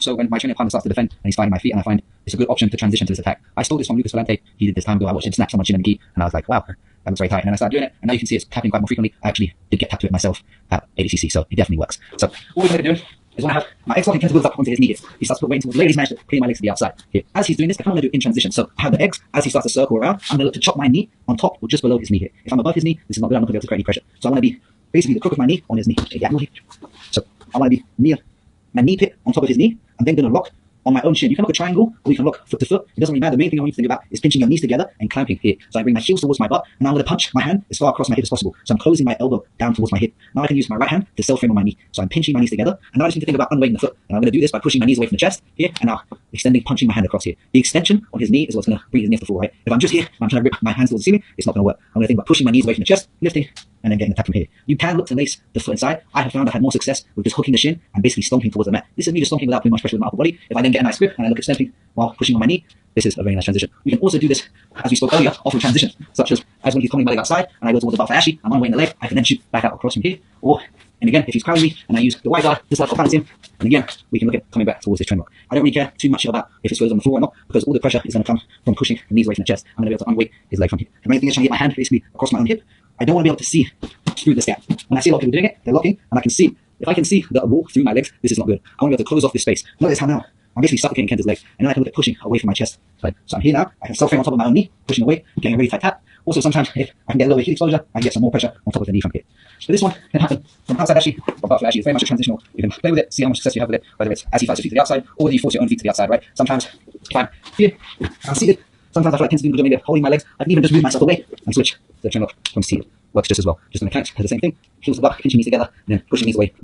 So when my training partner starts to defend and he's fighting my feet, and I find it's a good option to transition to this attack. I stole this from Lucas Valente. He did this time ago. I watched him snatch someone's shin and gi, and I was like, wow, that looks very tight. And then I started doing it, and now you can see it's tapping quite more frequently. I actually did get tapped to it myself at ADCC, so it definitely works. So all we're going to do is when I have my eggs locking tentacles up onto his knee here, he starts to put weight towards the leg. He's managed to clear my legs to the outside. Here, as he's doing this, I kind of want to do in transition. So I have the eggs. As he starts to circle around, I'm going to look to chop my knee on top or just below his knee here. If I'm above his knee, this is not good. I'm not going to be able to create any pressure. So I want to be basically the crook of my knee on his knee. So I want to be near my knee pit on top of his knee. I'm then going to lock on my own shin. You can look a triangle or you can look foot to foot. It doesn't really matter. The main thing I want you to think about is pinching your knees together and clamping here. So I bring my heels towards my butt, and now I'm going to punch my hand as far across my hip as possible. So I'm closing my elbow down towards my hip. Now I can use my right hand to self-frame on my knee. So I'm pinching my knees together, and now I just need to think about unweighting the foot. And I'm going to do this by pushing my knees away from the chest here, and now extending, punching my hand across here. The extension on his knee is what's going to bring his knee to the floor, right? If I'm just here and I'm trying to rip my hands towards the ceiling, it's not going to work. I'm going to think about pushing my knees away from the chest, lifting, and then getting attacked from here. You can look to lace the foot inside. I have found I had more success with just hooking the shin and basically stomping towards the mat. This is me just stomping without putting much pressure with my upper body. If I then get a nice grip and I look at stamping while pushing on my knee, this is a very nice transition. We can also do this, as we spoke earlier, off of transitions, such as when he's coming my leg outside and I go towards the Bafayashi, I'm unweighting the leg, I can then shoot back out across from here. And again, if he's crowding me and I use the wide guard, just like I'll balance him, and again, we can look at coming back towards this trend lock. I don't really care too much about if his foot is on the floor or not, because all the pressure is going to come from pushing the knees away from the chest. I'm going to be able to unweight his leg from here. The main thing is trying to get my hand basically across my own hip. I don't want to be able to see through this gap. When I see a lot of people doing it, they're locking, and I can see, if I can see the wall through my legs, this is not good. I want to be able to close off this space. Notice how now I'm basically suffocating Ken's leg, and then I can look at pushing away from my chest. Right. So I'm here now, I can self-frame on top of my own knee, pushing away, getting a really tight tap. Also, sometimes if I can get a little bit of heat exposure, I can get some more pressure on top of the knee from here. So this one can happen from outside actually, or butterfly actually. It's very much a transitional. You can play with it, see how much success you have with it, whether it's as he fights his feet to the outside, or whether you force your own feet to the outside, right? Sometimes if I'm here, I'm seated, sometimes I feel like Ken's doing good, maybe holding my legs, I can even just move myself away and switch the trend lock from seated. Works just as well. Just in the plank, has the same thing. Heels to butt, pinching knees together, and then pushing knees away.